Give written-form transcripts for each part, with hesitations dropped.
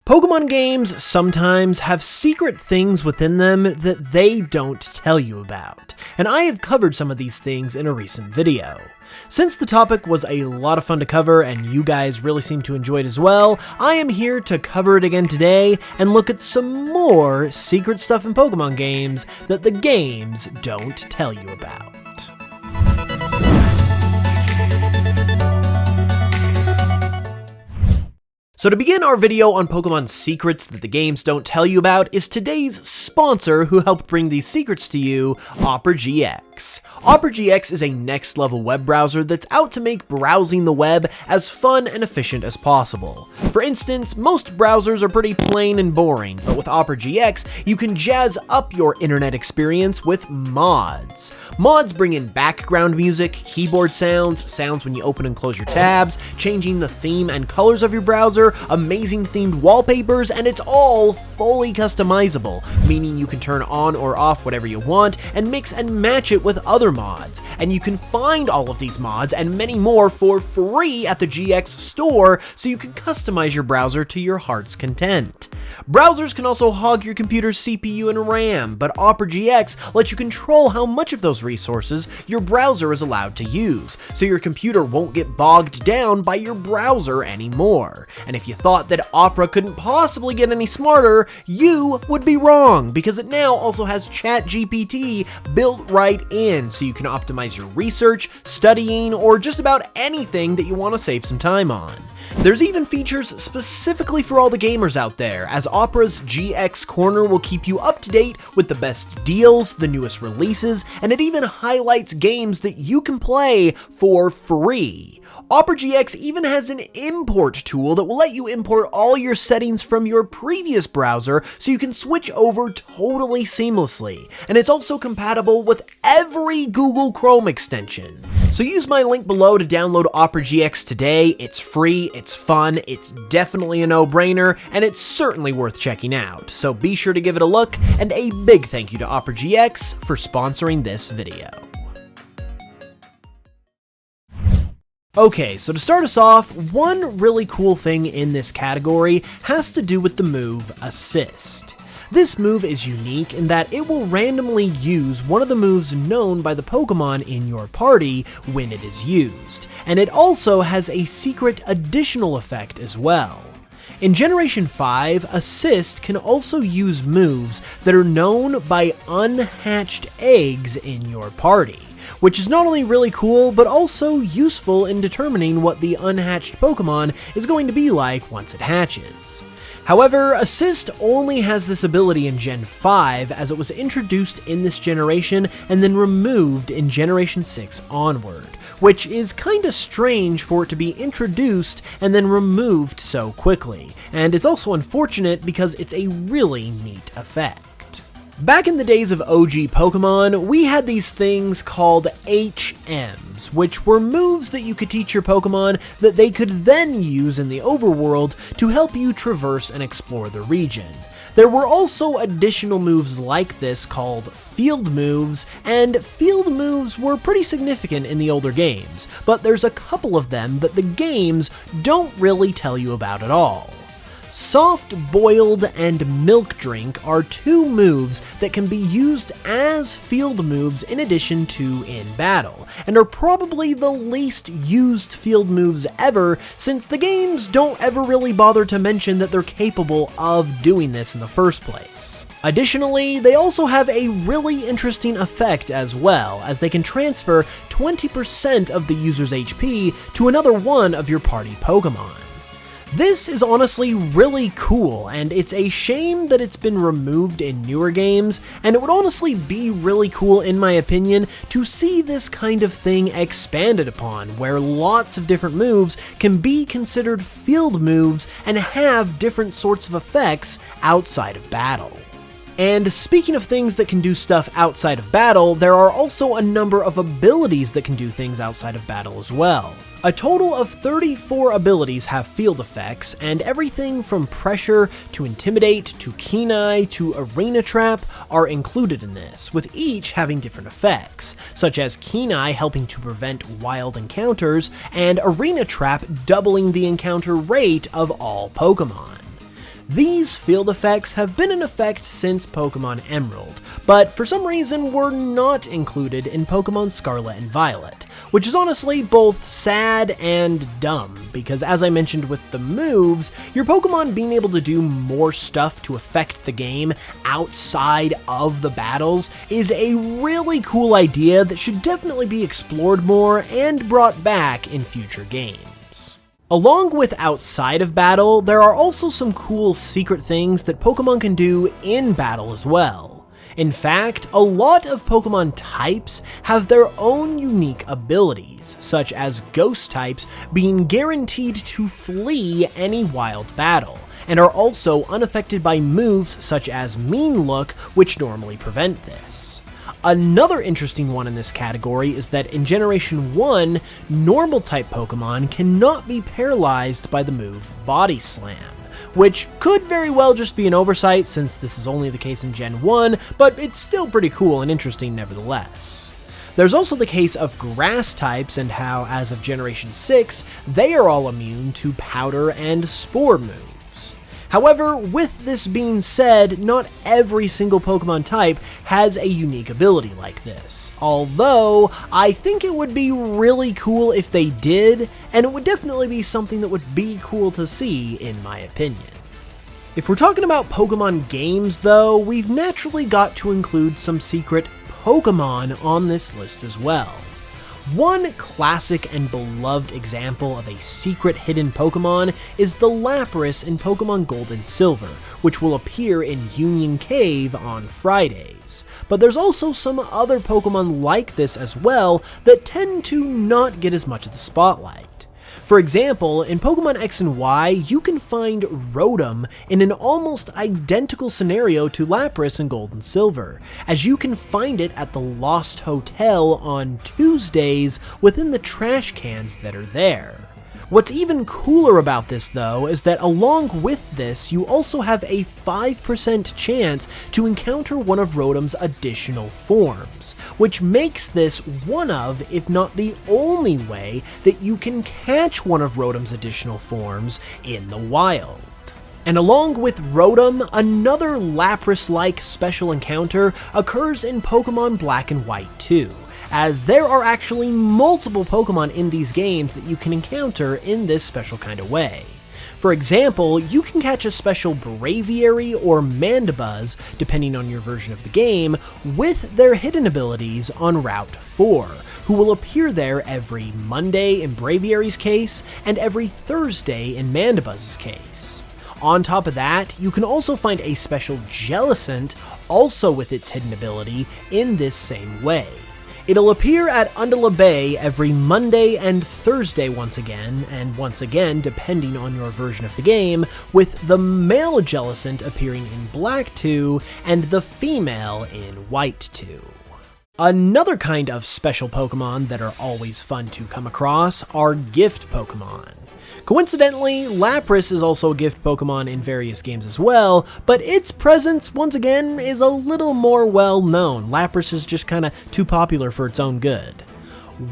Pokemon games sometimes have secret things within them that they don't tell you about, and I have covered some of these things in a recent video. Since the topic was a lot of fun to cover and you guys really seem to enjoy it as well, I am here to cover it again today and look at some more secret stuff in Pokemon games that the games don't tell you about. So to begin our video on Pokemon secrets that the games don't tell you about is today's sponsor who helped bring these secrets to you, Opera GX. Opera GX is a next level web browser that's out to make browsing the web as fun and efficient as possible. For instance, most browsers are pretty plain and boring, but with Opera GX, you can jazz up your internet experience with mods. Mods bring in background music, keyboard sounds, sounds when you open and close your tabs, changing the theme and colors of your browser, amazing themed wallpapers, and it's all fully customizable, meaning you can turn on or off whatever you want and mix and match it with other mods. And you can find all of these mods and many more for free at the GX store, so you can customize your browser to your heart's content. Browsers can also hog your computer's CPU and RAM, but Opera GX lets you control how much of those resources your browser is allowed to use, so your computer won't get bogged down by your browser anymore. And if you thought that Opera couldn't possibly get any smarter, you would be wrong, because it now also has ChatGPT built right in, so you can optimize your research, studying, or just about anything that you want to save some time on. There's even features specifically for all the gamers out there, as Opera's GX Corner will keep you up to date with the best deals, the newest releases, and it even highlights games that you can play for free. Opera GX even has an import tool that will let you import all your settings from your previous browser so you can switch over totally seamlessly. And it's also compatible with every Google Chrome extension. So use my link below to download Opera GX today. It's free, it's fun, it's definitely a no-brainer, and it's certainly worth checking out. So be sure to give it a look, and a big thank you to Opera GX for sponsoring this video. Okay, so to start us off, one really cool thing in this category has to do with the move Assist. This move is unique in that it will randomly use one of the moves known by the Pokemon in your party when it is used, and it also has a secret additional effect as well. In Generation 5, Assist can also use moves that are known by unhatched eggs in your party, which is not only really cool, but also useful in determining what the unhatched Pokemon is going to be like once it hatches. However, Assist only has this ability in Gen 5 as it was introduced in this generation and then removed in Generation 6 onward, which is kinda strange for it to be introduced and then removed so quickly, and it's also unfortunate because it's a really neat effect. Back in the days of OG Pokemon, we had these things called HMs, which were moves that you could teach your Pokemon that they could then use in the overworld to help you traverse and explore the region. There were also additional moves like this called field moves, and field moves were pretty significant in the older games, but there's a couple of them that the games don't really tell you about at all. Soft Boiled and Milk Drink are two moves that can be used as field moves in addition to in battle, and are probably the least used field moves ever, since the games don't ever really bother to mention that they're capable of doing this in the first place. Additionally, they also have a really interesting effect as well, as they can transfer 20% of the user's HP to another one of your party Pokemon. This is honestly really cool, and it's a shame that it's been removed in newer games, and it would honestly be really cool, in my opinion, to see this kind of thing expanded upon, where lots of different moves can be considered field moves and have different sorts of effects outside of battle. And speaking of things that can do stuff outside of battle, there are also a number of abilities that can do things outside of battle as well. A total of 34 abilities have field effects, and everything from Pressure to Intimidate to Keen Eye to Arena Trap are included in this, with each having different effects, such as Keen Eye helping to prevent wild encounters, and Arena Trap doubling the encounter rate of all Pokemon. These field effects have been in effect since Pokémon Emerald, but for some reason were not included in Pokémon Scarlet and Violet, which is honestly both sad and dumb, because as I mentioned with the moves, your Pokémon being able to do more stuff to affect the game outside of the battles is a really cool idea that should definitely be explored more and brought back in future games. Along with outside of battle, there are also some cool secret things that Pokémon can do in battle as well. In fact, a lot of Pokémon types have their own unique abilities, such as ghost types being guaranteed to flee any wild battle, and are also unaffected by moves such as Mean Look, which normally prevent this. Another interesting one in this category is that in Generation 1, normal-type Pokémon cannot be paralyzed by the move Body Slam, which could very well just be an oversight since this is only the case in Gen 1, but it's still pretty cool and interesting nevertheless. There's also the case of grass types and how, as of Generation 6, they are all immune to Powder and Spore moves. However, with this being said, not every single Pokemon type has a unique ability like this, although I think it would be really cool if they did, and it would definitely be something that would be cool to see in my opinion. If we're talking about Pokemon games though, we've naturally got to include some secret Pokemon on this list as well. One classic and beloved example of a secret hidden Pokemon is the Lapras in Pokemon Gold and Silver, which will appear in Union Cave on Fridays. But there's also some other Pokemon like this as well that tend to not get as much of the spotlight. For example, in Pokemon X and Y, you can find Rotom in an almost identical scenario to Lapras in Gold and Silver, as you can find it at the Lost Hotel on Tuesdays within the trash cans that are there. What's even cooler about this though is that along with this, you also have a 5% chance to encounter one of Rotom's additional forms, which makes this one of, if not the only way, that you can catch one of Rotom's additional forms in the wild. And along with Rotom, another Lapras-like special encounter occurs in Pokemon Black and White too, as there are actually multiple Pokemon in these games that you can encounter in this special kind of way. For example, you can catch a special Braviary or Mandibuzz, depending on your version of the game, with their hidden abilities on Route 4, who will appear there every Monday in Braviary's case, and every Thursday in Mandibuzz's case. On top of that, you can also find a special Jellicent, also with its hidden ability, in this same way. It'll appear at Undula Bay every Monday and Thursday once again, and once again depending on your version of the game, with the male Jellicent appearing in Black 2 and the female in White 2. Another kind of special Pokemon that are always fun to come across are gift Pokemon. Coincidentally, Lapras is also a gift Pokemon in various games as well, but its presence, once again, is a little more well known. Lapras is just kinda too popular for its own good.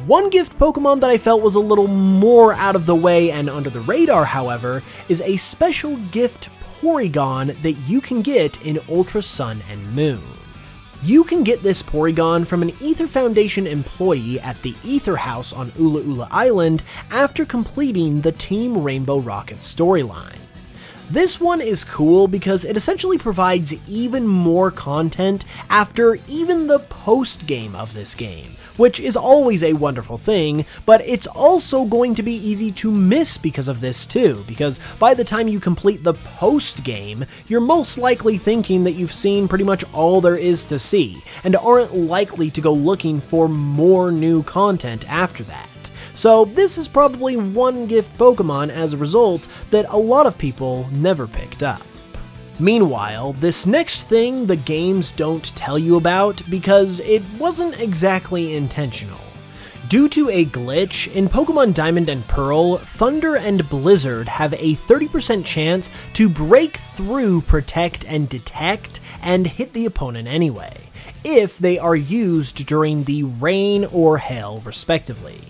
One gift Pokemon that I felt was a little more out of the way and under the radar, however, is a special gift Porygon that you can get in Ultra Sun and Moon. You can get this Porygon from an Aether Foundation employee at the Aether House on Ula Ula Island after completing the Team Rainbow Rocket storyline. This one is cool because it essentially provides even more content after even the post-game of this game, which is always a wonderful thing, but it's also going to be easy to miss because of this too, because by the time you complete the post-game, you're most likely thinking that you've seen pretty much all there is to see, and aren't likely to go looking for more new content after that. So this is probably one gift Pokemon as a result that a lot of people never picked up. Meanwhile, this next thing the games don't tell you about because it wasn't exactly intentional. Due to a glitch, in Pokemon Diamond and Pearl, Thunder and Blizzard have a 30% chance to break through Protect and Detect and hit the opponent anyway, if they are used during the Rain or Hail respectively.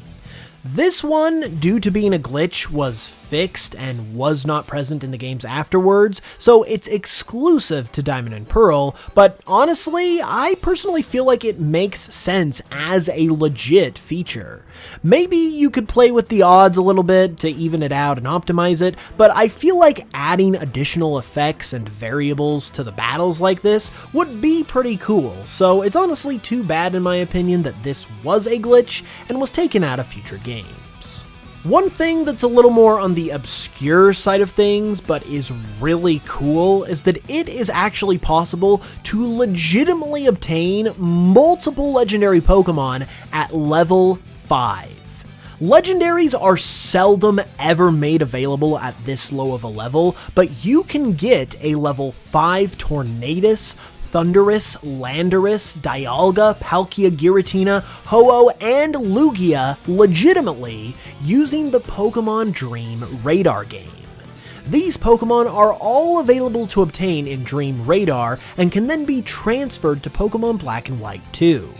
This one, due to being a glitch, was fixed and was not present in the games afterwards, so it's exclusive to Diamond and Pearl, but honestly, I personally feel like it makes sense as a legit feature. Maybe you could play with the odds a little bit to even it out and optimize it, but I feel like adding additional effects and variables to the battles like this would be pretty cool, so it's honestly too bad in my opinion that this was a glitch and was taken out of future games. One thing that's a little more on the obscure side of things, but is really cool, is that it is actually possible to legitimately obtain multiple legendary Pokemon at level 5. Legendaries are seldom ever made available at this low of a level, but you can get a level 5 Tornadus, Thundurus, Landorus, Dialga, Palkia Giratina, Ho-Oh, and Lugia legitimately using the Pokemon Dream Radar game. These Pokemon are all available to obtain in Dream Radar and can then be transferred to Pokemon Black and White 2.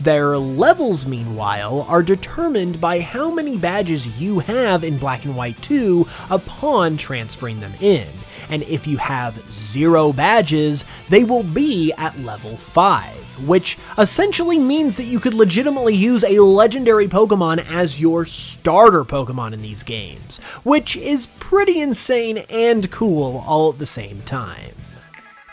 Their levels, meanwhile, are determined by how many badges you have in Black and White 2 upon transferring them in, and if you have 0 badges, they will be at level 5, which essentially means that you could legitimately use a legendary Pokemon as your starter Pokemon in these games, which is pretty insane and cool all at the same time.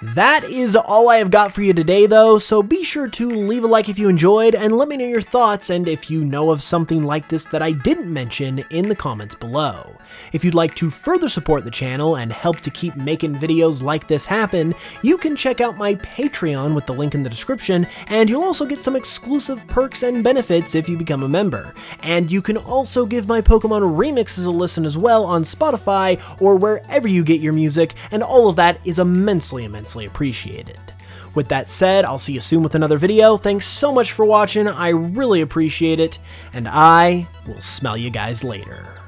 That is all I have got for you today though, so be sure to leave a like if you enjoyed and let me know your thoughts and if you know of something like this that I didn't mention in the comments below. If you'd like to further support the channel and help to keep making videos like this happen, you can check out my Patreon with the link in the description, and you'll also get some exclusive perks and benefits if you become a member. And you can also give my Pokemon remixes a listen as well on Spotify or wherever you get your music, and all of that is immensely appreciated. With that said, I'll see you soon with another video. Thanks so much for watching, I really appreciate it, and I will smell you guys later.